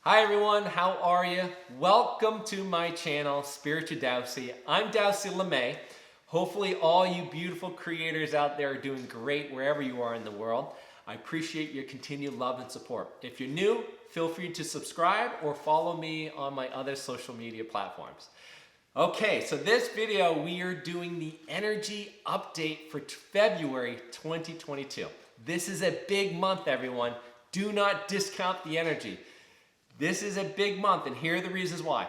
Hi everyone, how are you? Welcome to my channel, Spiritual Dowsey. I'm Dowsey LeMay. Hopefully all you beautiful creators out there are doing great wherever you are in the world. I appreciate your continued love and support. If you're new, feel free to subscribe or follow me on my other social media platforms. Okay, so this video we are doing the energy update for February 2022. This is a big month, everyone. Do not discount the energy. This is a big month, and here are the reasons why.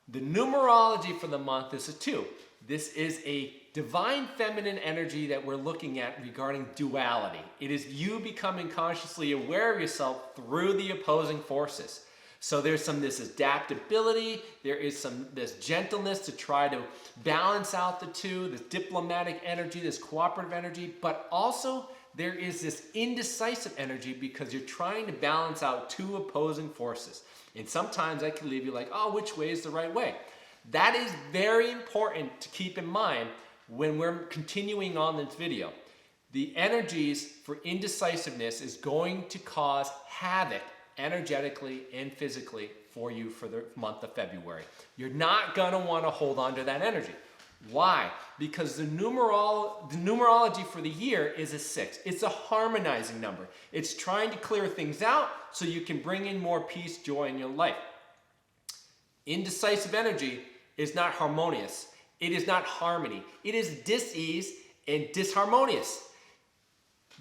The numerology for the month is a 2. This is a divine feminine energy that we're looking at regarding duality. It is you becoming consciously aware of yourself through the opposing forces. So there's this adaptability, there is this gentleness to try to balance out the two, this diplomatic energy, this cooperative energy, but also there is this indecisive energy because you're trying to balance out two opposing forces. And sometimes that can leave you like, oh, which way is the right way? That is very important to keep in mind when we're continuing on this video. The energies for indecisiveness is going to cause havoc energetically and physically for you for the month of February. You're not going to want to hold on to that energy. Why? Because the numerology for the year is a 6. It's a harmonizing number. It's trying to clear things out so you can bring in more peace, joy in your life. Indecisive energy is not harmonious. It is not harmony. It is dis-ease and disharmonious.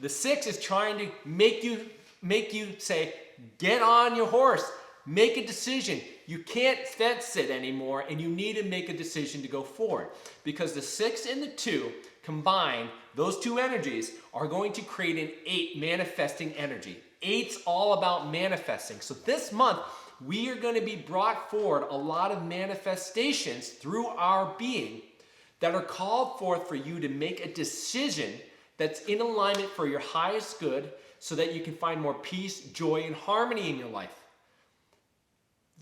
The 6 is trying to make you say, get on your horse, make a decision. You can't fence it anymore, and you need to make a decision to go forward. Because the 6 and the 2 combined, those two energies are going to create an 8 manifesting energy. 8's all about manifesting. So this month, we are going to be brought forward a lot of manifestations through our being that are called forth for you to make a decision that's in alignment for your highest good so that you can find more peace, joy, and harmony in your life.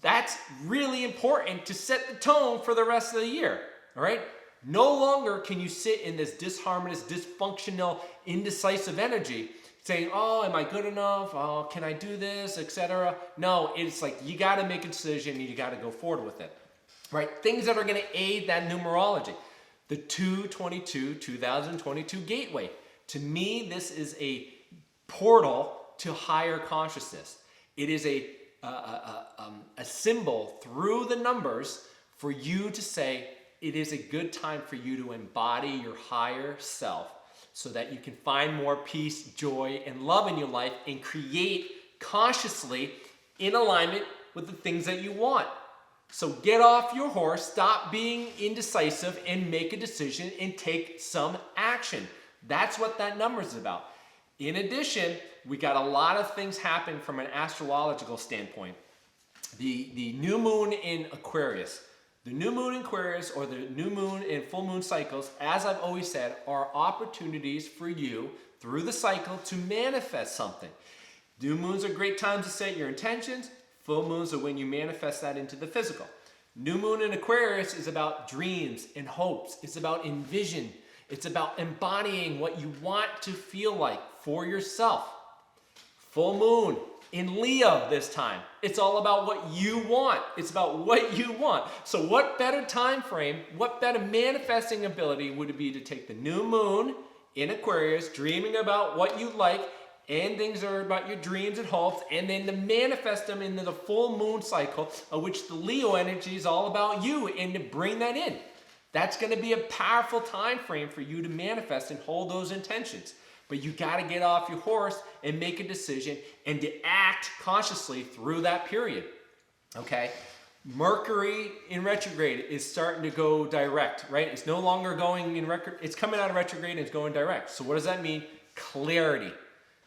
That's really important to set the tone for the rest of the year, all right? No longer can you sit in this disharmonious, dysfunctional, indecisive energy saying, oh, am I good enough? Oh, can I do this, etc. No, it's like you got to make a decision and you got to go forward with it, right? Things that are going to aid that numerology. The 2022 gateway. To me, this is a portal to higher consciousness. It is a symbol through the numbers for you to say it is a good time for you to embody your higher self so that you can find more peace, joy, and love in your life and create consciously in alignment with the things that you want. So get off your horse, stop being indecisive, and make a decision and take some action. That's what that number is about. In addition, we got a lot of things happen from an astrological standpoint. The new moon in Aquarius. The new moon in Aquarius, or the new moon and full moon cycles, as I've always said, are opportunities for you through the cycle to manifest something. New moons are great times to set your intentions. Full moons are when you manifest that into the physical. New moon in Aquarius is about dreams and hopes. It's about envision. It's about embodying what you want to feel like for yourself. Full moon in Leo this time. It's all about what you want. It's about what you want. So what better time frame, what better manifesting ability would it be to take the new moon in Aquarius, dreaming about what you like, and things are about your dreams and hopes, and then to manifest them into the full moon cycle, of which the Leo energy is all about you, and to bring that in. That's going to be a powerful time frame for you to manifest and hold those intentions. But you got to get off your horse and make a decision and to act consciously through that period. Okay? Mercury in retrograde is starting to go direct, right? It's no longer going in retrograde. It's coming out of retrograde and it's going direct. So what does that mean? Clarity,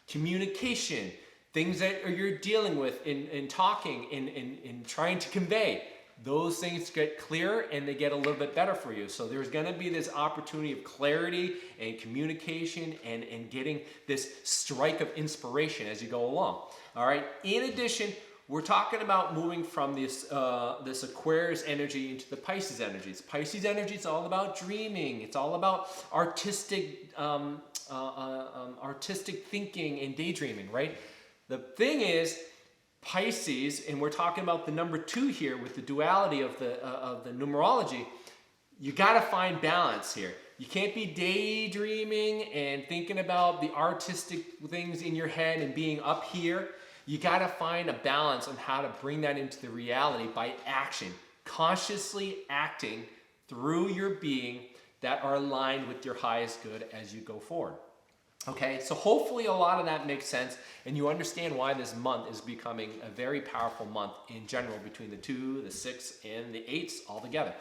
communication, things that you're dealing with in talking, in trying to convey. Those things get clearer and they get a little bit better for you. So there's going to be this opportunity of clarity and communication and getting this strike of inspiration as you go along. All right. In addition, we're talking about moving from this Aquarius energy into the Pisces energies. Pisces energy is all about dreaming. It's all about artistic thinking and daydreaming, right? The thing is, Pisces, and we're talking about the number 2 here with the duality of the numerology, you got to find balance here. You can't be daydreaming and thinking about the artistic things in your head and being up here. You got to find a balance on how to bring that into the reality by action, consciously acting through your being that are aligned with your highest good as you go forward. Okay, so hopefully a lot of that makes sense and you understand why this month is becoming a very powerful month in general between the 2, the 6, and the 8s all together.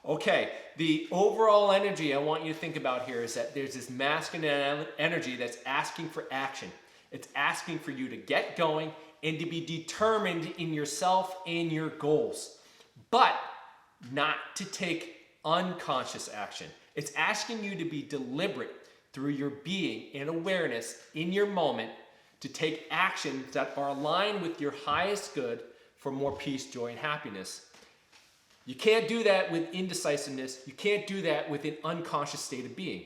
Okay, the overall energy I want you to think about here is that there's this masculine energy that's asking for action. It's asking for you to get going and to be determined in yourself and your goals, but not to take unconscious action. It's asking you to be deliberate through your being and awareness in your moment to take actions that are aligned with your highest good for more peace, joy, and happiness. You can't do that with indecisiveness. You can't do that with an unconscious state of being.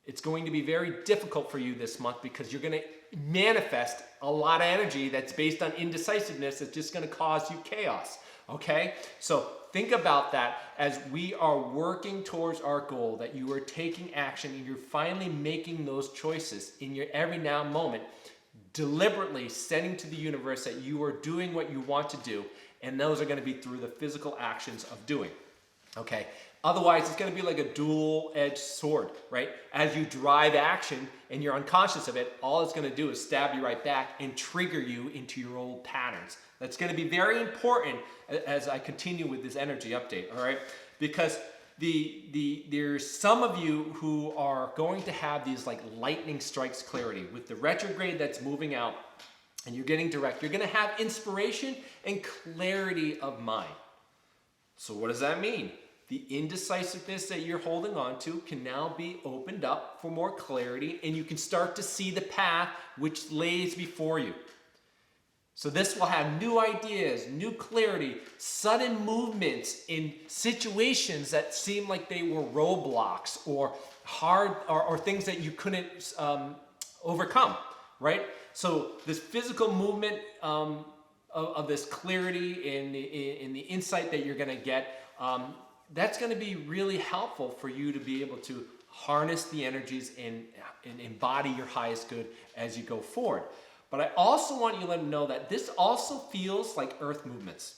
It's going to be very difficult for you this month because you're going to manifest a lot of energy that's based on indecisiveness that's just going to cause you chaos. Okay? So think about that as we are working towards our goal, that you are taking action and you're finally making those choices in your every now moment, deliberately sending to the universe that you are doing what you want to do, and those are going to be through the physical actions of doing. Okay? Otherwise, it's going to be like a dual-edged sword, right? As you drive action and you're unconscious of it, all it's going to do is stab you right back and trigger you into your old patterns. That's going to be very important as I continue with this energy update, all right? Because there's some of you who are going to have these like lightning strikes clarity with the retrograde that's moving out and you're getting direct. You're going to have inspiration and clarity of mind. So what does that mean? The indecisiveness that you're holding on to can now be opened up for more clarity and you can start to see the path which lays before you. So this will have new ideas, new clarity, sudden movements in situations that seem like they were roadblocks or hard or things that you couldn't overcome, right? So this physical movement of this clarity and the insight that you're going to get, that's going to be really helpful for you to be able to harness the energies and embody your highest good as you go forward. But I also want you to let them know that this also feels like earth movements.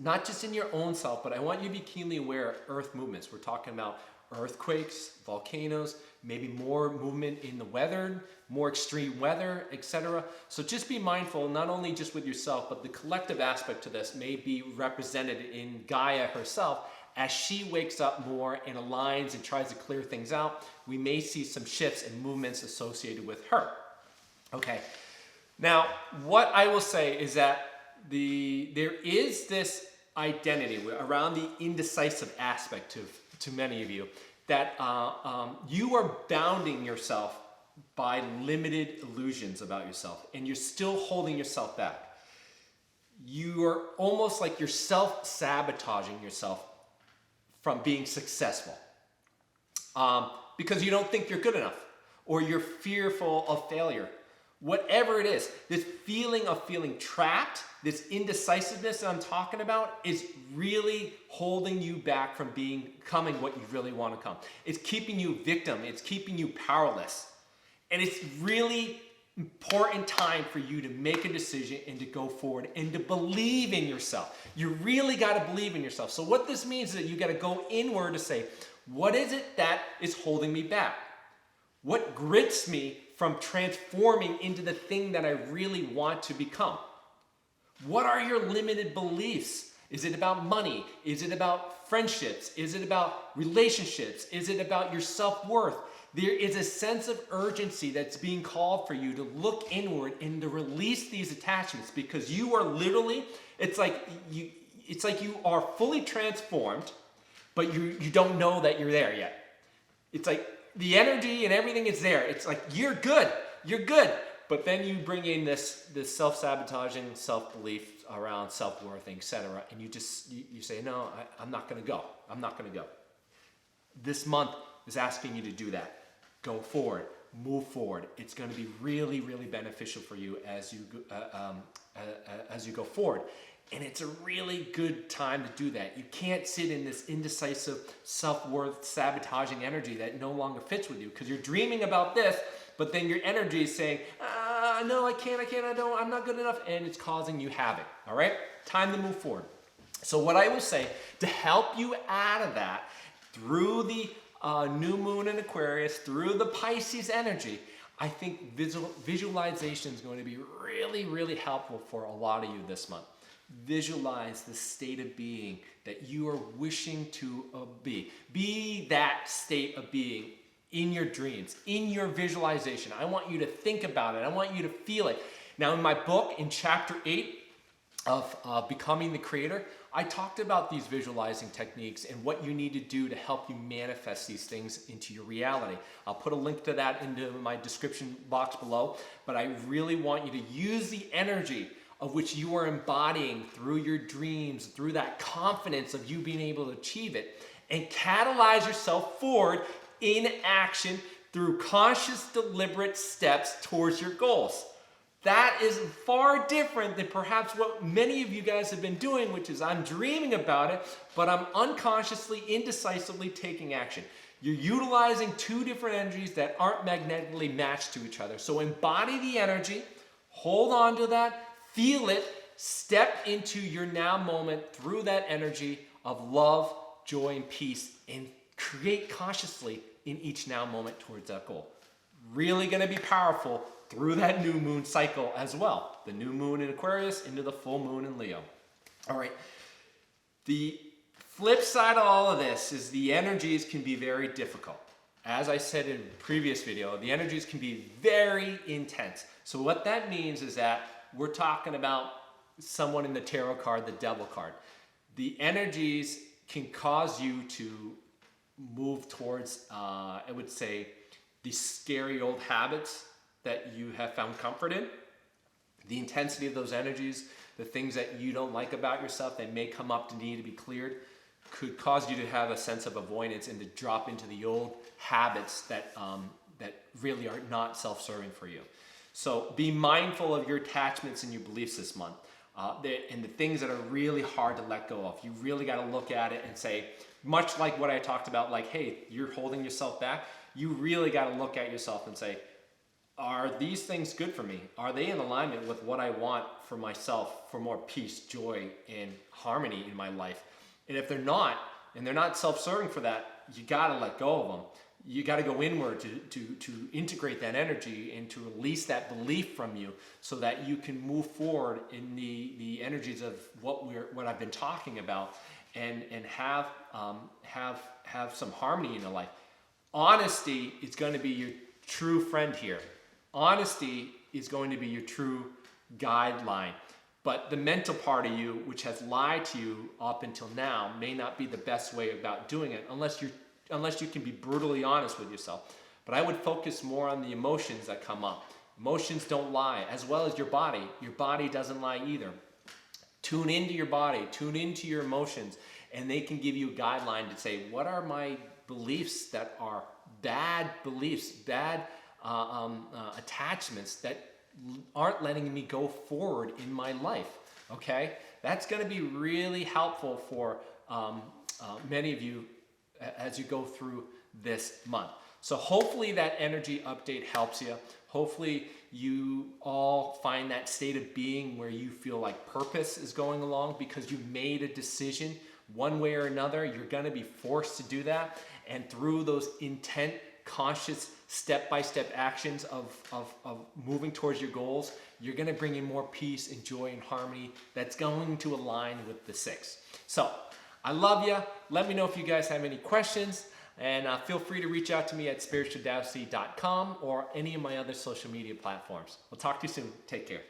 Not just in your own self, but I want you to be keenly aware of earth movements. We're talking about earthquakes, volcanoes, maybe more movement in the weather, more extreme weather, etc. So just be mindful, not only just with yourself, but the collective aspect to this may be represented in Gaia herself. As she wakes up more and aligns and tries to clear things out, we may see some shifts and movements associated with her. Okay. Now, what I will say is that there is this identity around the indecisive aspect to many of you that you are bounding yourself by limited illusions about yourself, and you're still holding yourself back. You are almost like you're self-sabotaging yourself from being successful because you don't think you're good enough or you're fearful of failure. Whatever it is, this feeling of feeling trapped, this indecisiveness that I'm talking about is really holding you back from becoming what you really want to become. It's keeping you victim. It's keeping you powerless. And it's really important time for you to make a decision and to go forward and to believe in yourself. You really got to believe in yourself. So what this means is that you got to go inward to say, what is it that is holding me back? What grits me from transforming into the thing that I really want to become? What are your limited beliefs? Is it about money? Is it about friendships? Is it about relationships? Is it about your self-worth? There is a sense of urgency that's being called for you to look inward and to release these attachments, because you are literally, it's like you are fully transformed, but you don't know that you're there yet. It's like the energy and everything is there. It's like you're good. But then you bring in this self-sabotaging self-belief around self-worth, etc. And you say, no, I'm not going to go. I'm not going to go. This month is asking you to do that. Go forward. move forward. It's going to be really, really beneficial for you as you go forward. And it's a really good time to do that. You can't sit in this indecisive, self-worth, sabotaging energy that no longer fits with you, because you're dreaming about this, but then your energy is saying, no, I can't, I'm not good enough, and it's causing you havoc, all right? Time to move forward. So what I will say, to help you out of that, through the new moon in Aquarius, through the Pisces energy, I think visualization is going to be really, really helpful for a lot of you this month. Visualize the state of being that you are wishing to be. Be that state of being in your dreams, in your visualization. I want you to think about it. I want you to feel it. Now, in my book, in chapter 8 of Becoming the Creator, I talked about these visualizing techniques and what you need to do to help you manifest these things into your reality. I'll put a link to that into my description box below, but I really want you to use the energy of which you are embodying through your dreams, through that confidence of you being able to achieve it, and catalyze yourself forward in action through conscious, deliberate steps towards your goals. That is far different than perhaps what many of you guys have been doing, which is I'm dreaming about it, but I'm unconsciously, indecisively taking action. You're utilizing two different energies that aren't magnetically matched to each other. So embody the energy, hold on to that, feel it, step into your now moment through that energy of love, joy, and peace, and create consciously in each now moment towards that goal. Really going to be powerful through that new moon cycle as well. The new moon in Aquarius into the full moon in Leo. All right. The flip side of all of this is the energies can be very difficult. As I said in a previous video, the energies can be very intense. So what that means is that we're talking about someone in the tarot card, the devil card. The energies can cause you to move towards, I would say, these scary old habits that you have found comfort in. The intensity of those energies, the things that you don't like about yourself that may come up to need to be cleared, could cause you to have a sense of avoidance and to drop into the old habits that really are not self-serving for you. So be mindful of your attachments and your beliefs this month, and the things that are really hard to let go of. You really got to look at it and say, much like what I talked about, like, hey, you're holding yourself back. You really got to look at yourself and say, are these things good for me? Are they in alignment with what I want for myself, for more peace, joy, and harmony in my life? And if they're not, and they're not self-serving for that, you got to let go of them. You got to go inward to integrate that energy and to release that belief from you so that you can move forward in the energies of what I've been talking about and have some harmony in your life. Honesty is going to be your true friend here. Honesty is going to be your true guideline. But the mental part of you, which has lied to you up until now, may not be the best way about doing it unless you can be brutally honest with yourself. But I would focus more on the emotions that come up. Emotions don't lie, as well as your body. Your body doesn't lie either. Tune into your body, tune into your emotions, and they can give you a guideline to say, what are my beliefs that are bad beliefs, bad attachments that aren't letting me go forward in my life, okay? That's gonna be really helpful for many of you as you go through this month. So hopefully that energy update helps you. Hopefully you all find that state of being where you feel like purpose is going along because you made a decision one way or another. You're going to be forced to do that. And through those intent, conscious, step-by-step actions of moving towards your goals, you're going to bring in more peace and joy and harmony that's going to align with the 6. So I love you. Let me know if you guys have any questions, and feel free to reach out to me at spiritualdowsy.com or any of my other social media platforms. We'll talk to you soon. Take care.